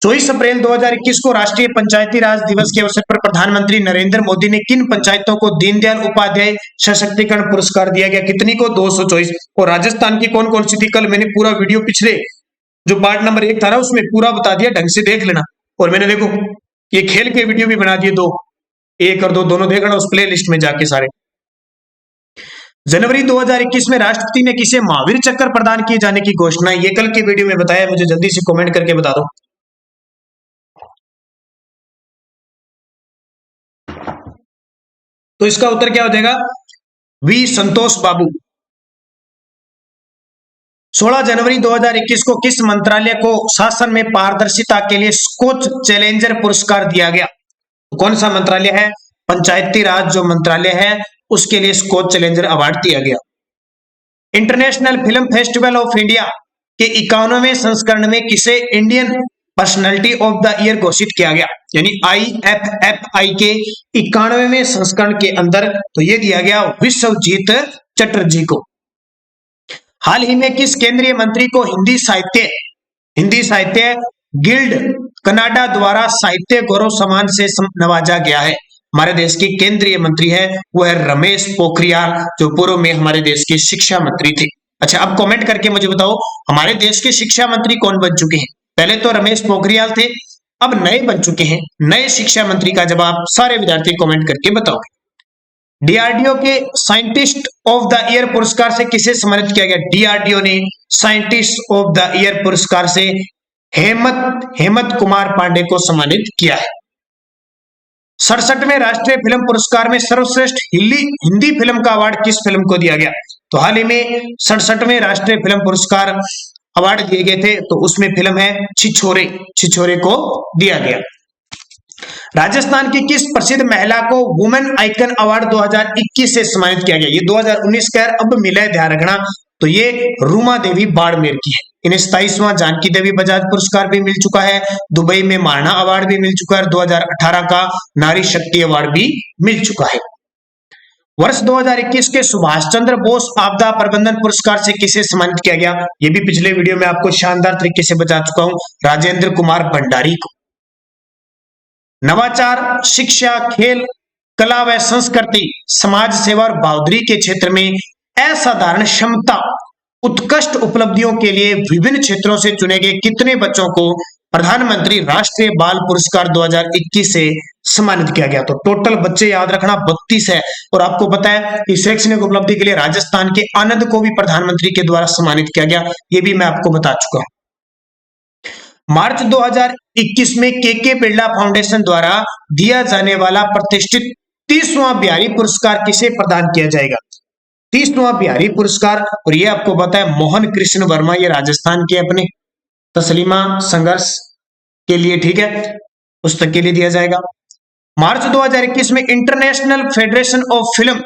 24 अप्रैल 2021 को राष्ट्रीय पंचायती राज दिवस के अवसर पर प्रधानमंत्री नरेंद्र मोदी ने किन पंचायतों को दीनदयाल उपाध्याय सशक्तिकरण पुरस्कार दिया गया? कितनी को? 224। और राजस्थान की कौन कौन सी थी? कल मैंने पूरा वीडियो पिछले जो पार्ट नंबर 1 था ना, उसमें पूरा बता दिया, ढंग से देख लेना। और मैंने देखो ये खेल के वीडियो भी बना दिए, 2, 1 और 2 दोनों देख लेना उस प्ले लिस्ट में जाके सारे। जनवरी 2021 में राष्ट्रपति ने किसे महावीर चक्र प्रदान किए जाने की घोषणा? ये कल के वीडियो में बताया, मुझे जल्दी से कमेंट करके बता दो। तो इसका उत्तर क्या हो जाएगा? वी संतोष बाबू। 16 जनवरी 2021 को किस मंत्रालय को शासन में पारदर्शिता के लिए स्कोच चैलेंजर पुरस्कार दिया गया? तो कौन सा मंत्रालय है? पंचायती राज जो मंत्रालय है उसके लिए स्कोच चैलेंजर अवार्ड दिया गया। International film festival of India के 51वें संस्करण में किसे Indian personality of the year घोषित किया गया? यानी IFFI के 91वें संस्करण के अंदर तो ये दिया गया विश्वजीत चटर्जी को। हाल ही में किस केंद्रीय मंत्री को हिंदी साहित्य गिल्ड कनाडा द्वारा साहित्य गौरव सम्मान से नवाजा गया है? हमारे देश के केंद्रीय मंत्री है वो है रमेश पोखरियाल, जो पूर्व में हमारे देश के शिक्षा मंत्री थे। अच्छा, अब कमेंट करके मुझे बताओ हमारे देश के शिक्षा मंत्री कौन बन चुके हैं? पहले तो रमेश पोखरियाल थे, अब नए बन चुके हैं। नए शिक्षा मंत्री का जवाब सारे विद्यार्थी कमेंट करके बताओगे। डीआरडीओ के साइंटिस्ट ऑफ द ईयर पुरस्कार से किसे सम्मानित किया गया? डीआरडीओ ने साइंटिस्ट ऑफ द ईयर पुरस्कार से हेमंत कुमार पांडे को सम्मानित किया है। 67वें राष्ट्रीय फिल्म पुरस्कार में सर्वश्रेष्ठ हिंदी फिल्म का अवार्ड किस फिल्म को दिया गया? तो हाल ही में 67वें राष्ट्रीय फिल्म पुरस्कार अवार्ड दिए गए थे, तो उसमें फिल्म है छिछोरे को दिया गया। राजस्थान की किस प्रसिद्ध महिला को वुमेन आइकन अवार्ड 2021 से सम्मानित किया गया? ये 2019 का अब मिला है, ध्यान रखना। तो ये रूमा देवी बाड़मेर की है। इन्हें 27वां जानकी देवी बजाज पुरस्कार भी मिल चुका है, दुबई में मारना अवार्ड भी मिल चुका है, 2018 का नारी शक्ति अवार्ड भी मिल चुका है। वर्ष 2021 के सुभाष चंद्र बोस आपदा प्रबंधन पुरस्कार से किसे सम्मानित किया गया? ये भी पिछले वीडियो में आपको शानदार तरीके से बता चुका हूं, राजेंद्र कुमार भंडारी को। नवाचार, शिक्षा, खेल, कला व संस्कृति, समाज सेवा और बहादुरी के क्षेत्र में असाधारण क्षमता, उत्कृष्ट उपलब्धियों के लिए विभिन्न क्षेत्रों से चुने गए कितने बच्चों को प्रधानमंत्री राष्ट्रीय बाल पुरस्कार 2021 से सम्मानित किया गया? तो टोटल बच्चे याद रखना 32 है। और आपको पता है कि शैक्षणिक उपलब्धि के लिए राजस्थान के आनंद को भी प्रधानमंत्री के द्वारा सम्मानित किया गया, ये भी मैं आपको बता चुका हूं। मार्च 2021 में के बिरला फाउंडेशन द्वारा दिया जाने वाला प्रतिष्ठित 30वां बिहारी पुरस्कार किसे प्रदान किया जाएगा? 30वां बिहारी पुरस्कार, और ये आपको पता है मोहन कृष्ण वर्मा, ये राजस्थान के अपने तस्लीमा संघर्ष के लिए, ठीक है, पुस्तक के लिए दिया जाएगा। मार्च 2021 में international federation of film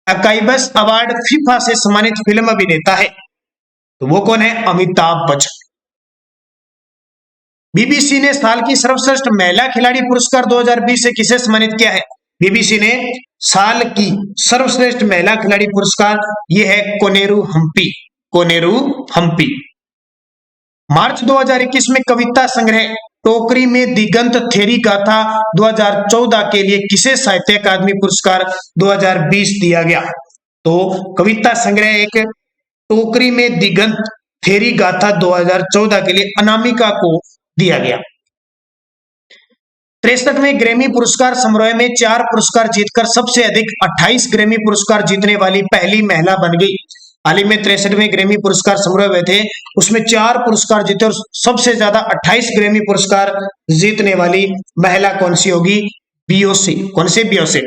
archives award FIFA से सम्मानित फिल्म अभिनेता है, तो वो कौन है? अमिताभ बच्चन। बीबीसी ने साल की सर्वश्रेष्ठ महिला खिलाड़ी पुरस्कार 2020 से किसे सम्मानित किया है? बीबीसी ने साल की सर्वश्रेष्ठ महिला खिलाड़ी पुरस्कार, ये है कोनेरू हम्पी, कोनेरू हम्पी। मार्च 2021 में कविता संग्रह टोकरी में दिगंत थेरी गाथा 2014 के लिए किसे साहित्य अकादमी पुरस्कार 2020 दिया गया? तो कविता संग्रह एक टोकरी में दिगंत थेरी गाथा 2014 के लिए अनामिका को दिया गया। 63वें ग्रैमी पुरस्कार समारोह में 4 पुरस्कार जीतकर सबसे अधिक 28 ग्रैमी पुरस्कार जीतने वाली पहली महिला बन गई। हाल ही में 63वें ग्रैमी पुरस्कार समारोह हुए थे, उसमें 4 पुरस्कार जीते और सबसे ज्यादा 28 ग्रैमी पुरस्कार जीतने वाली महिला कौन सी होगी? बीयोंसे। कौन से? बीयोंसे।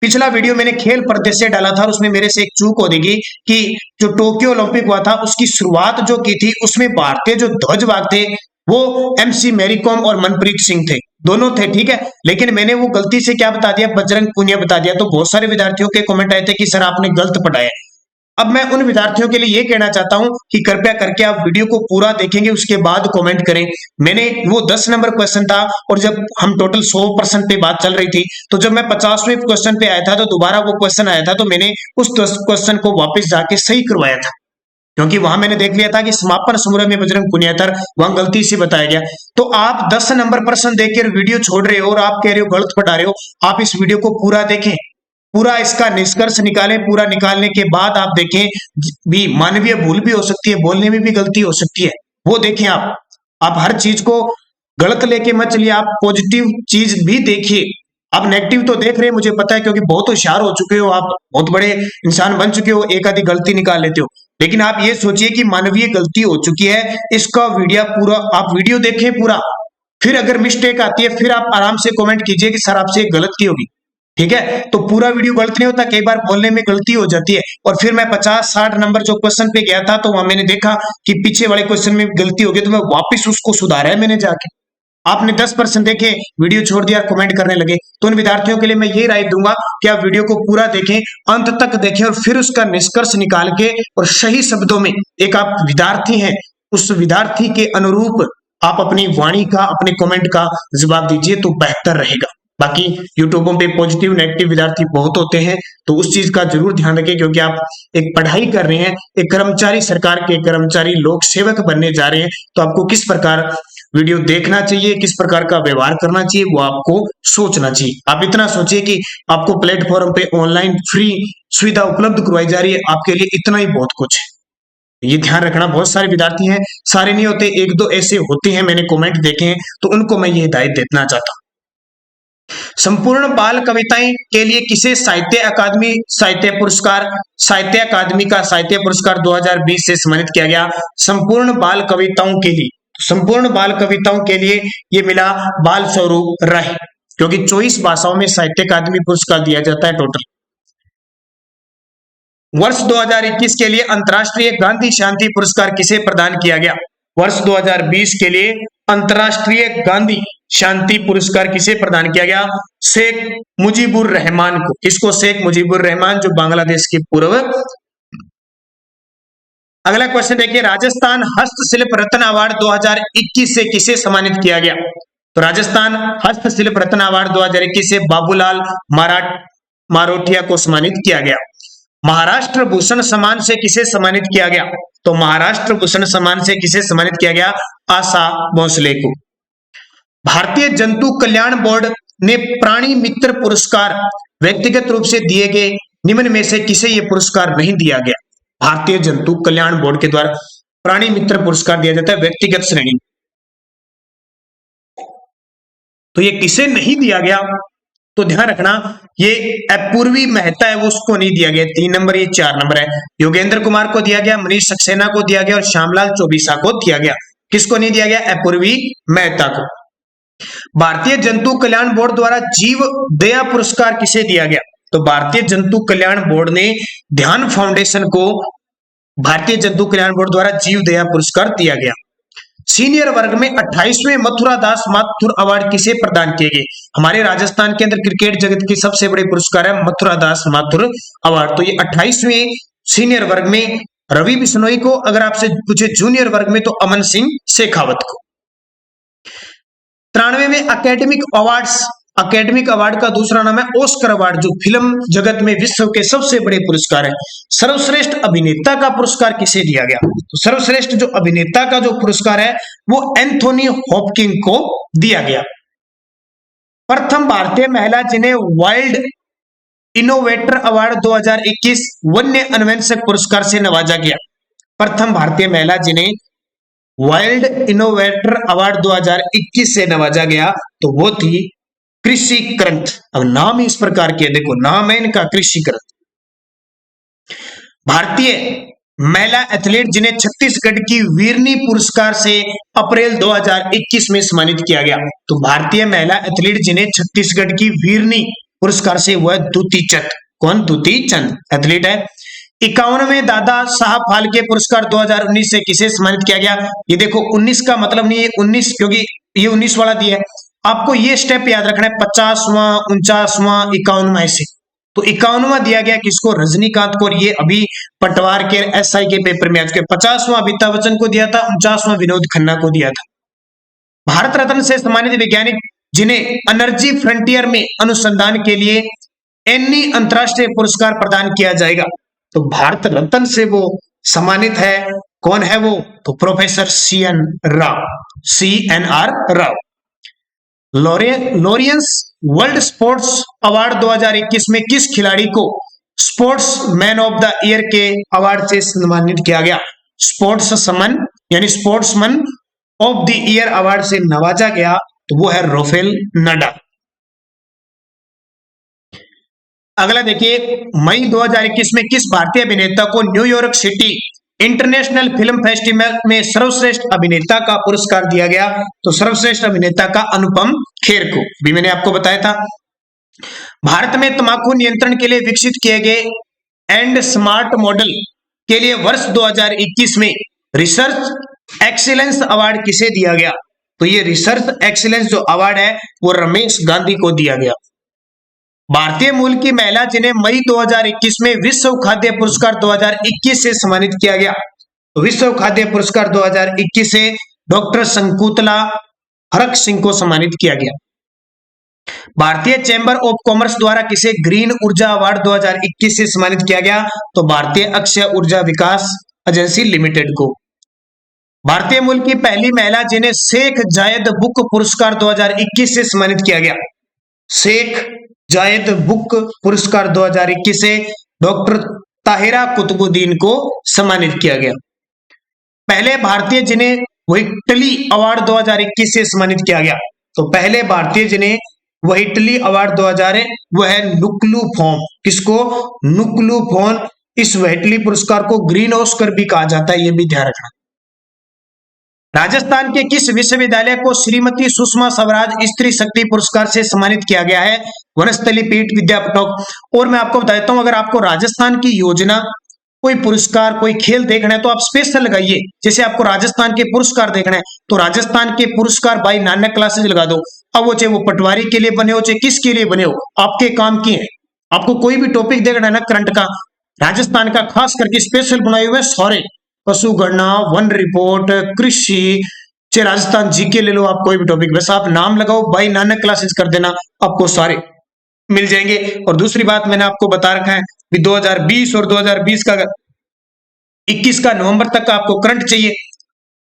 पिछला वीडियो मैंने खेल प्रदेश से डाला था और उसमें मेरे से एक चूक हो गई कि जो टोक्यो ओलंपिक हुआ था उसकी शुरुआत जो की थी उसमें भारतीय जो ध्वजवाहक थे वो MC मैरी कॉम और मनप्रीत सिंह थे, दोनों थे, ठीक है। लेकिन मैंने वो गलती से क्या बता दिया? बजरंग पुनिया बता दिया। तो बहुत सारे विद्यार्थियों के कमेंट आए थे कि सर आपने गलत पढ़ाया। अब मैं उन विद्यार्थियों के लिए ये कहना चाहता हूं कि कृपया करके आप वीडियो को पूरा देखेंगे, उसके बाद कमेंट करें। मैंने वो 10 नंबर क्वेश्चन था और जब हम टोटल 100% पे बात चल रही थी, तो जब मैं 50वें क्वेश्चन पे आया था तो दोबारा वो क्वेश्चन आया था, तो मैंने उस 10 क्वेश्चन को वापस जाके सही करवाया था, क्योंकि वहां मैंने देख लिया था कि समापन समारोह में बजरंग पुनिया वहां गलती से बताया गया। तो आप 10 नंबर प्रश्न देखकर वीडियो छोड़ रहे हो और आप कह रहे हो गलत पढ़ा रहे हो। आप इस वीडियो को पूरा देखें, पूरा इसका निष्कर्ष निकालें, पूरा निकालने के बाद आप देखें भी मानवीय भूल भी हो सकती है, बोलने में भी गलती हो सकती है, वो देखें। आप हर चीज को गलत लेके मत चलिए, आप पॉजिटिव चीज भी देखिए। आप नेगेटिव तो देख रहे हैं, मुझे पता है, क्योंकि बहुत होशियार हो चुके हो, आप बहुत बड़े इंसान बन चुके हो, एक आधी गलती निकाल लेते हो। लेकिन आप ये सोचिए कि मानवीय गलती हो चुकी है, इसका वीडियो पूरा आप वीडियो देखें पूरा, फिर अगर मिस्टेक आती है फिर आप आराम से कमेंट कीजिए कि सर आपसे गलत की होगी, ठीक है। तो पूरा वीडियो गलत नहीं होता, कई बार बोलने में गलती हो जाती है। और फिर मैं 50-60 नंबर जो क्वेश्चन पे गया था तो वहां मैंने देखा कि पीछे वाले क्वेश्चन में गलती हो गई, तो मैं वापस उसको सुधारा है मैंने जाके। आपने 10% देखे, वीडियो छोड़ दिया, कमेंट करने लगे। तो उन विद्यार्थियों के लिए मैं ये राय दूंगा कि आप वीडियो को पूरा देखें, अंत तक देखें और फिर उसका निष्कर्ष निकाल के और सही शब्दों में, एक आप विद्यार्थी हैं, उस विद्यार्थी के अनुरूप आप अपनी वाणी का, अपने कमेंट का जवाब दीजिए तो बेहतर रहेगा। बाकी यूट्यूबों पे पॉजिटिव नेगेटिव विद्यार्थी बहुत होते हैं, तो उस चीज का जरूर ध्यान रखें, क्योंकि आप एक पढ़ाई कर रहे हैं, एक कर्मचारी, सरकार के कर्मचारी, लोक सेवक बनने जा रहे हैं, तो आपको किस प्रकार वीडियो देखना चाहिए, किस प्रकार का व्यवहार करना चाहिए, वो आपको सोचना चाहिए। आप इतना सोचिए कि आपको प्लेटफॉर्म पे ऑनलाइन फ्री सुविधा उपलब्ध करवाई जा रही है, आपके लिए इतना ही बहुत कुछ है। ये ध्यान रखना। बहुत सारे विद्यार्थी हैं, सारे नहीं होते, 1-2 ऐसे होते हैं, मैंने कमेंट देखे हैं, तो उनको मैं ये हिदायत देना चाहता हूं। संपूर्ण बाल कविताएं के लिए किसे साहित्य अकादमी साहित्य पुरस्कार, साहित्य अकादमी का साहित्य पुरस्कार 2020 से सम्मानित किया गया? संपूर्ण बाल कविताओं के लिए, संपूर्ण बाल कविताओं के लिए ये मिला बाल स्वरूप राय, क्योंकि 24 भाषाओं में साहित्य अकादमी पुरस्कार दिया जाता है टोटल। वर्ष 2021 के लिए अंतर्राष्ट्रीय गांधी शांति पुरस्कार किसे प्रदान किया गया? वर्ष 2020 के लिए अंतर्राष्ट्रीय गांधी शांति पुरस्कार किसे प्रदान किया गया? शेख मुजीबुर रहमान को। किसको? शेख मुजीबुर रहमान, जो बांग्लादेश के पूर्व। अगला क्वेश्चन देखिए, राजस्थान हस्तशिल्प रत्न अवार्ड 2021 से किसे सम्मानित किया गया? तो राजस्थान हस्तशिल्प रत्न अवार्ड 2021 से बाबूलाल मारोठिया को सम्मानित किया गया। महाराष्ट्र भूषण सम्मान से किसे सम्मानित किया गया? तो महाराष्ट्र भूषण सम्मान से किसे सम्मानित किया गया? आशा भोसले को। भारतीय जंतु कल्याण बोर्ड ने प्राणी मित्र पुरस्कार व्यक्तिगत रूप से दिए गए निम्न में से किसे यह पुरस्कार नहीं दिया गया? भारतीय जंतु कल्याण बोर्ड के द्वारा प्राणी मित्र पुरस्कार दिया जाता है व्यक्तिगत श्रेणी। तो ये किसे नहीं दिया गया? तो ध्यान रखना, ये अपूर्वी मेहता है, वो उसको नहीं दिया गया। 3 नंबर, ये 4 नंबर है। योगेंद्र कुमार को दिया गया, मनीष सक्सेना को दिया गया और श्यामलाल चौबीसा को दिया गया। किसको नहीं दिया गया? अपूर्वी मेहता को। भारतीय जंतु कल्याण बोर्ड द्वारा जीव दया पुरस्कार किसे दिया गया? तो भारतीय जंतु कल्याण बोर्ड ने ध्यान फाउंडेशन को भारतीय जंतु कल्याण बोर्ड द्वारा जीव दया पुरस्कार दिया गया। सीनियर वर्ग में 28वें मथुरा दास माथुर अवार्ड किसे प्रदान किए गए? हमारे राजस्थान के अंदर क्रिकेट जगत की सबसे बड़े पुरस्कार है मथुरा दास माथुर अवार्ड। तो ये 28वें सीनियर वर्ग में रवि बिश्नोई को, अगर आपसे पूछे जूनियर वर्ग में तो अमन सिंह शेखावत को। 93वें अकेडमिक अवार्ड का दूसरा नाम है ऑस्कर अवार्ड, जो फिल्म जगत में विश्व के सबसे बड़े पुरस्कार है। सर्वश्रेष्ठ अभिनेता का पुरस्कार किसे दिया गया? तो सर्वश्रेष्ठ जो अभिनेता का जो पुरस्कार है वो एंथोनी हॉपकिंस को दिया गया। प्रथम भारतीय महिला जिन्हें वाइल्ड इनोवेटर अवार्ड 2021 वन्य अन्वेषक पुरस्कार से नवाजा गया। प्रथम भारतीय महिला जिन्हें वाइल्ड इनोवेटर अवार्ड 2021 से नवाजा गया तो वो थी कृषि करंत। अब नाम ही इस प्रकार के, देखो नाम है इनका कृषि करंत। भारतीय महिला एथलीट जिन्हें छत्तीसगढ़ की वीरनी पुरस्कार से अप्रैल 2021 में सम्मानित किया गया। तो भारतीय महिला एथलीट जिन्हें छत्तीसगढ़ की वीरनी पुरस्कार से वह दूती चंद, कौन? दूती चंद एथलीट है। 51वें दादा साहब फाल्के पुरस्कार 2019 से किसे सम्मानित किया गया? ये देखो 19 का मतलब नहीं है 19, क्योंकि ये 19 वाला दिया है। आपको ये स्टेप याद रखना है, 50वां, 49वां, 51वां ऐसे। तो 51वां दिया गया किसको? रजनीकांत को। और ये अभी पटवार के एसआई के पेपर में आ चुके। 50वां अमिताभ बच्चन को दिया था, 49वां विनोद खन्ना को दिया था। भारत रत्न से सम्मानित वैज्ञानिक जिन्हें एनर्जी फ्रंटियर में अनुसंधान के लिए एनी अंतरराष्ट्रीय पुरस्कार प्रदान किया जाएगा। तो भारत रत्न से वो सम्मानित है, कौन है वो? तो professor CNR Rao. Lawrence world sports award 2021 में किस खिलाड़ी को sports man of the year के अवार्ड से सम्मानित किया गया? स्पोर्ट्समैन यानी sportsman of the year award से नवाजा गया, तो वो है राफेल नडाल। अगला देखिए, मई 2021 में किस भारतीय अभिनेता को New York city international film festival में सर्वश्रेष्ठ अभिनेता का पुरस्कार दिया गया? तो सर्वश्रेष्ठ अभिनेता का अनुपम खेर को, भी मैंने आपको बताया था। भारत में तंबाकू नियंत्रण के लिए विकसित किए गए एंड स्मार्ट मॉडल के लिए वर्ष 2021 में रिसर्च एक्सीलेंस अवार्ड किसे दिया गया? तो ये रिसर्च एक्सीलेंस जो अवार्ड है वो रमेश गांधी को दिया गया। भारतीय मूल की महिला जिन्हें मई 2021 में विश्व खाद्य पुरस्कार 2021 से सम्मानित किया गया। तो विश्व खाद्य पुरस्कार 2021 से डॉक्टर शंकुतला हरक सिंह को सम्मानित किया गया। भारतीय चैंबर ऑफ कॉमर्स द्वारा किसे ग्रीन ऊर्जा अवार्ड 2021 से सम्मानित किया गया? तो भारतीय अक्षय ऊर्जा विकास एजेंसी लिमिटेड को। भारतीय मूल की पहली महिला जिन्हें शेख जायद बुक पुरस्कार 2021 से सम्मानित किया गया। शेख जायद बुक पुरस्कार 2021 से डॉक्टर ताहिरा कुतुबुद्दीन को सम्मानित किया गया। पहले भारतीय जिन्हें व्हिटली अवार्ड 2021 से सम्मानित किया गया। तो पहले भारतीय जिन्हें व्हिटली अवार्ड 2000 वो है नुक्लू फॉर्म। किसको? नुक्लू फॉर्म। इस व्हिटली पुरस्कार को ग्रीन ऑस्कर भी कहा जाता है, ये भी ध्यान रखना। राजस्थान के किस विश्वविद्यालय को श्रीमती सुषमा स्वराज स्त्री शक्ति पुरस्कार से सम्मानित किया गया है? वनस्थली पीठ विद्यापीठ। और मैं आपको बताता हूं, अगर आपको राजस्थान की योजना कोई पुरस्कार, कोई खेल देखना है तो आप स्पेशल लगाइए। जैसे आपको राजस्थान के पुरस्कार देखना है तो राजस्थान के पुरस्कार बाई नानक क्लासेज लगा दो। अब वो चाहे वो पटवारी के लिए बने हो चाहे किसके लिए बने हो, आपके काम की है। आपको कोई भी टॉपिक देखना है ना करंट का, राजस्थान का खास करके स्पेशल बनाए हुए सारे, पशु गणना, वन रिपोर्ट, कृषि, चाहे राजस्थान जीके ले लो, आप कोई भी टॉपिक, बस आप नाम लगाओ बाई नानक क्लासेज कर देना, आपको सारे मिल जाएंगे। और दूसरी बात मैंने आपको बता रखा है कि 2020 और 2020 का 21 का नवंबर तक का आपको करंट चाहिए,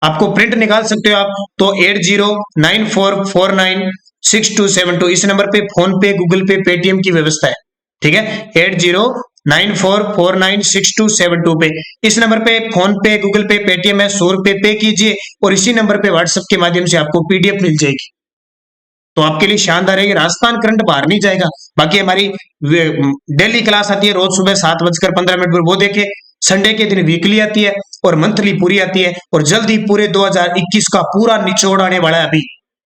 आपको प्रिंट निकाल सकते हो आप, तो 8094496272 इस नंबर पे फोन पे, गूगल पे, पेटीएम की व्यवस्था है। ठीक है, 8094496272 पे, इस नंबर पे फोन पे, गूगल पे, पेटीएम है, 100 रुपए पे कीजिए और इसी नंबर पे व्हाट्सएप के माध्यम से आपको पीडीएफ मिल जाएगी। तो आपके लिए शानदार है, राजस्थान करंट बाहर नहीं जाएगा। बाकी हमारी डेली क्लास आती है रोज सुबह 7:15 पर, वो देखे। संडे के दिन वीकली आती है और मंथली पूरी आती है, और जल्द ही पूरे 2021 का पूरा निचोड़ आने वाला है। अभी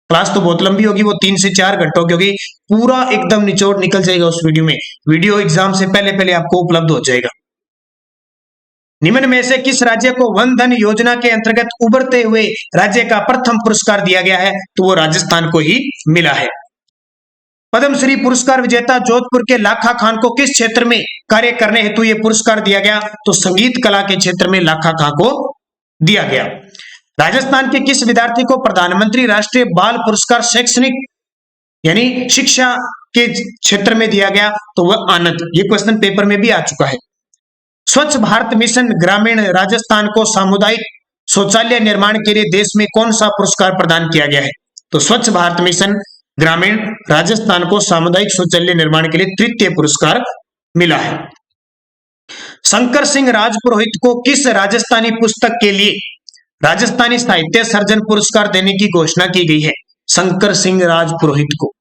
क्लास तो बहुत लंबी होगी, वो 3 से 4 घंटों की होगी, पूरा एकदम निचोड़ निकल जाएगा उस वीडियो में। वीडियो एग्जाम से पहले पहले आपको उपलब्ध हो जाएगा। निम्न में से किस राज्य को वन धन योजना के अंतर्गत उभरते हुए राज्य का प्रथम पुरस्कार दिया गया है? तो वो राजस्थान को ही मिला है। पद्मश्री पुरस्कार विजेता जोधपुर के लाखा खान को किस क्षेत्र में कार्य करने हेतु यह पुरस्कार दिया गया? तो संगीत कला के क्षेत्र में लाखा खान को दिया गया। राजस्थान के किस विद्यार्थी को प्रधानमंत्री राष्ट्रीय बाल पुरस्कार शैक्षणिक यानी शिक्षा के क्षेत्र में दिया गया? तो वह आनंद। ये क्वेश्चन पेपर में भी आ चुका है। स्वच्छ भारत मिशन ग्रामीण राजस्थान को सामुदायिक शौचालय निर्माण के लिए देश में कौन सा पुरस्कार प्रदान किया गया है? तो स्वच्छ भारत मिशन ग्रामीण राजस्थान को सामुदायिक शौचालय निर्माण के लिए तृतीय पुरस्कार मिला है। शंकर सिंह राजपुरोहित को किस राजस्थानी पुस्तक के लिए राजस्थानी साहित्य सर्जन पुरस्कार देने की घोषणा की गई है? शंकर सिंह राजपुरोहित को।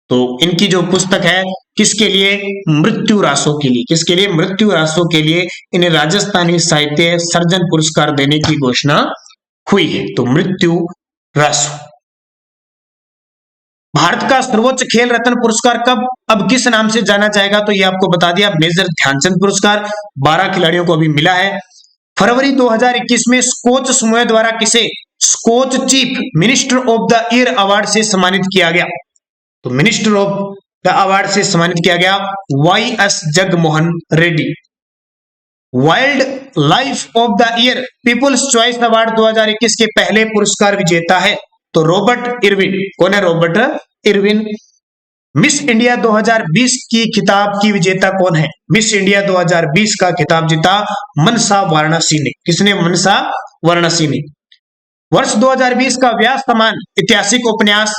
तो इनकी जो पुस्तक है किसके लिए? मृत्यु रासों के लिए। किसके लिए? मृत्यु रासों के लिए इन्हें राजस्थानी साहित्य सर्जन पुरस्कार देने की घोषणा हुई है। तो मृत्यु रासों। भारत का सर्वोच्च खेल रत्न पुरस्कार कब अब किस नाम से जाना जाएगा? तो ये आपको बता दिया, मेजर ध्यानचंद पुरस्कार 12 खिलाड़ियों को अभी मिला है। फरवरी 2021 में स्कोच समूह द्वारा किसे Skoch chief minister of the year award से सम्मानित किया गया? तो मिनिस्टर ऑफ द अवार्ड से सम्मानित किया गया YS Jagmohan Reddy. Wildlife of the year people's choice award 2021 के पहले पुरस्कार विजेता है तो रॉबर्ट इरविन। कौन है? Robert Irwin. मिस इंडिया 2020 की खिताब की विजेता कौन है? मिस इंडिया 2020 का खिताब जीता मनसा वाराणसी ने। किसने? मनसा वाराणसी ने। वर्ष 2020 का व्यास सम्मान ऐतिहासिक उपन्यास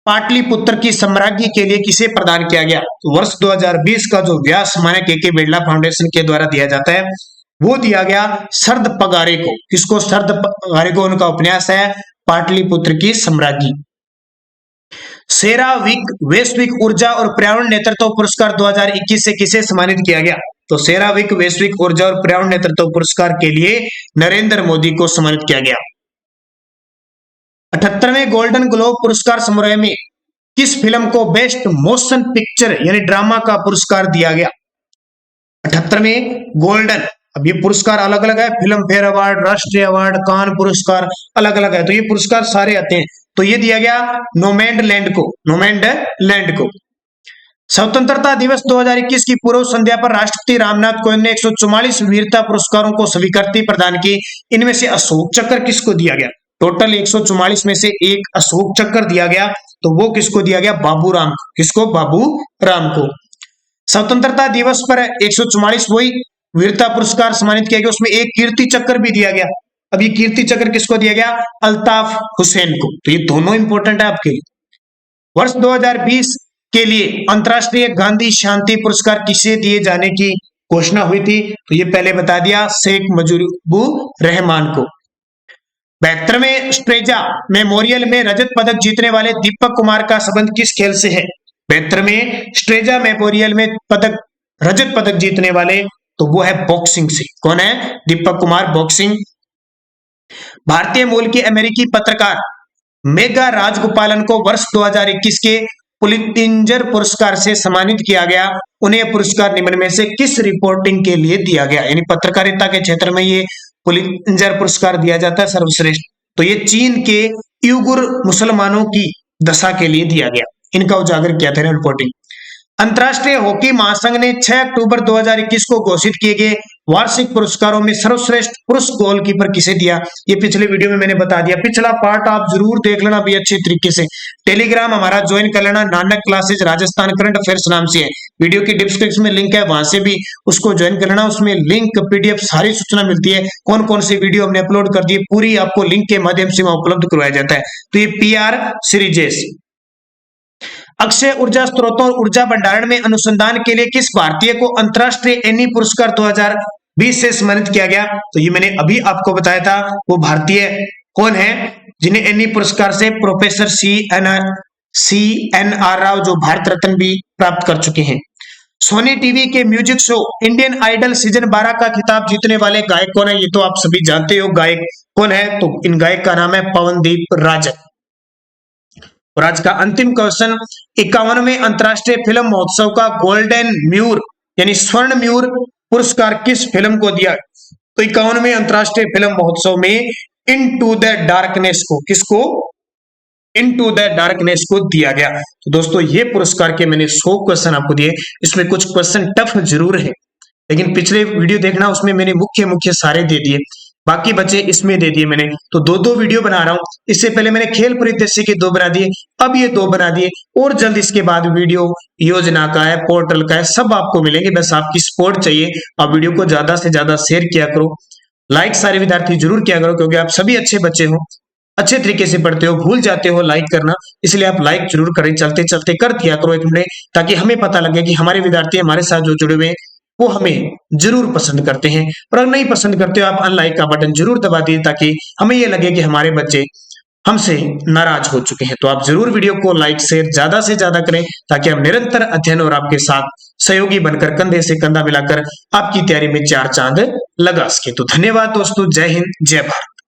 पाटलिपुत्र की सम्राज्ञी के लिए किसे प्रदान किया गया? तो वर्ष 2020 का जो व्यास सम्मान के बिरला फाउंडेशन के द्वारा दिया जाता है वो दिया गया शरद पगारे को। किसको? शरद पगारे को। उनका उपन्यास है पाटलिपुत्र की सम्राज्ञी। सेरावीक वैश्विक ऊर्जा और पर्यावरण नेतृत्व पुरस्कार 2021 से किसे सम्मानित किया गया? तो सेरावीक वैश्विक ऊर्जा और पर्यावरण नेतृत्व पुरस्कार के लिए नरेंद्र मोदी को सम्मानित किया गया। 78वें गोल्डन ग्लोब पुरस्कार समारोह में किस फिल्म को बेस्ट मोशन पिक्चर यानी ड्रामा का पुरस्कार दिया गया? 78वें गोल्डन, अब ये पुरस्कार अलग अलग है, फिल्म फेयर अवार्ड, राष्ट्रीय अवार्ड, कान पुरस्कार अलग अलग है, तो ये पुरस्कार सारे आते हैं। तो ये दिया गया नोमैंडलैंड को। नोमैंडलैंड को। स्वतंत्रता दिवस 2021 की पूर्व संध्या पर राष्ट्रपति रामनाथ कोविंद ने 144 वीरता पुरस्कारों को स्वीकृति प्रदान की। इनमें से अशोक चक्र किसको दिया गया? टोटल 144 में से एक अशोक चक्र दिया गया, तो वो किसको दिया गया? बाबूराम। किसको? बाबूराम को। स्वतंत्रता दिवस पर 144 वही वीरता पुरस्कार सम्मानित किया गया, उसमें एक कीर्ति चक्र भी दिया गया। अब ये कीर्ति चक्र किसको दिया गया? अल्ताफ हुसैन को। तो ये दोनों इंपॉर्टेंट है आपके लिए। वर्ष 2020 के लिए अंतरराष्ट्रीय गांधी शांति पुरस्कार किसे दिए जाने की घोषणा हुई थी? तो ये पहले बता दिया, शेख मुजीबुर रहमान को। 72वें स्ट्रेजा मेमोरियल में रजत पदक जीतने वाले दीपक कुमार का संबंध किस खेल से है? 72वें स्ट्रेजा मेमोरियल में रजत पदक जीतने वाले तो वो है बॉक्सिंग से। कौन है? दीपक कुमार, बॉक्सिंग। भारतीय मूल के अमेरिकी पत्रकार मेगा राजगोपालन को वर्ष 2021 के पुलित्जर पुरस्कार से सम्मानित किया गया, उन्हें पुरस्कार निम्न में से किस रिपोर्टिंग के लिए दिया गया? यानी पत्रकारिता के क्षेत्र में ये पुलित्जर पुरस्कार दिया जाता है सर्वश्रेष्ठ। तो ये चीन के उइगुर मुसलमानों की दशा के लिए दिया गया, इनका उजागर किया था रिपोर्टिंग। अंतर्राष्ट्रीय हॉकी महासंघ ने 6 अक्टूबर 2021 को घोषित किए गए वार्षिक पुरस्कारों में सर्वश्रेष्ठ पुरुष गोलकीपर किसे दिया? ये पिछले वीडियो में मैंने बता दिया, पिछला पार्ट आप जरूर देख लेना भी अच्छे तरीके से। टेलीग्राम हमारा ज्वाइन कर लेना, Nanak classes Rajasthan current affairs नाम से है, वीडियो की डिस्क्रिप्शन में लिंक है, वहां से भी उसको ज्वाइन कर लेना। उसमें लिंक पीडीएफ सारी सूचना मिलती है, कौन कौन सी वीडियो हमने अपलोड कर दी पूरी आपको लिंक के माध्यम से वहां उपलब्ध करवाया जाता है। तो ये PR सीरीजेस। अक्षय ऊर्जा स्रोतों और ऊर्जा भंडारण में अनुसंधान के लिए किस भारतीय को अंतर्राष्ट्रीय एनी पुरस्कार 2020 से सम्मानित किया गया? तो ये मैंने अभी आपको बताया था, वो भारतीय कौन है जिन्हें एनी पुरस्कार से प्रोफेसर CNR राव, जो भारत रत्न भी प्राप्त कर चुके हैं। सोनी टीवी के music show Indian Idol season 12 का खिताब जीतने वाले गायक कौन है? ये तो आप सभी जानते हो गायक कौन है, तो इन गायक का नाम है पवनदीप राजन। और आज का अंतिम क्वेश्चन, 51वें अंतर्राष्ट्रीय फिल्म महोत्सव का गोल्डन म्यूर यानी स्वर्ण म्यूर पुरस्कार किस फिल्म को दिया? तो 51वें अंतर्राष्ट्रीय फिल्म महोत्सव में इनटू द डार्कनेस को, किसको? इनटू द डार्कनेस को दिया गया। तो दोस्तों ये पुरस्कार के मैंने 100 क्वेश्चन आपको दिए, इसमें कुछ क्वेश्चन टफ जरूर है, लेकिन पिछले वीडियो देखना, उसमें मैंने मुख्य सारे दे दिए, बाकी बचे इसमें दे दिए मैंने। तो दो वीडियो बना रहा हूं, इससे पहले मैंने खेल परिदृश्य के 2 बना दिए, अब ये 2 बना दिए, और जल्द इसके बाद वीडियो योजना का है, पोर्टल का है, सब आपको मिलेंगे। बस आपकी सपोर्ट चाहिए, आप वीडियो को ज्यादा से ज्यादा शेयर किया करो, लाइक सारे विद्यार्थी जरूर किया करो, क्योंकि आप सभी अच्छे बच्चे हो, अच्छे तरीके से पढ़ते हो, भूल जाते हो लाइक करना, इसलिए आप लाइक जरूर करें, चलते चलते कर दिया करो 1 मिनट, ताकि हमें पता लगे कि हमारे विद्यार्थी हमारे साथ जो जुड़े हुए हैं वो हमें जरूर पसंद करते हैं। और अगर नहीं पसंद करते हो, आप अनलाइक का बटन जरूर दबा दिए, ताकि हमें ये लगे कि हमारे बच्चे हमसे नाराज हो चुके हैं। तो आप जरूर वीडियो को लाइक शेयर ज्यादा से ज्यादा करें, ताकि हम निरंतर अध्ययन और आपके साथ सहयोगी बनकर कंधे से कंधा मिलाकर आपकी तैयारी में 4 चांद लगा सके। तो धन्यवाद दोस्तों, जय हिंद, जय भारत।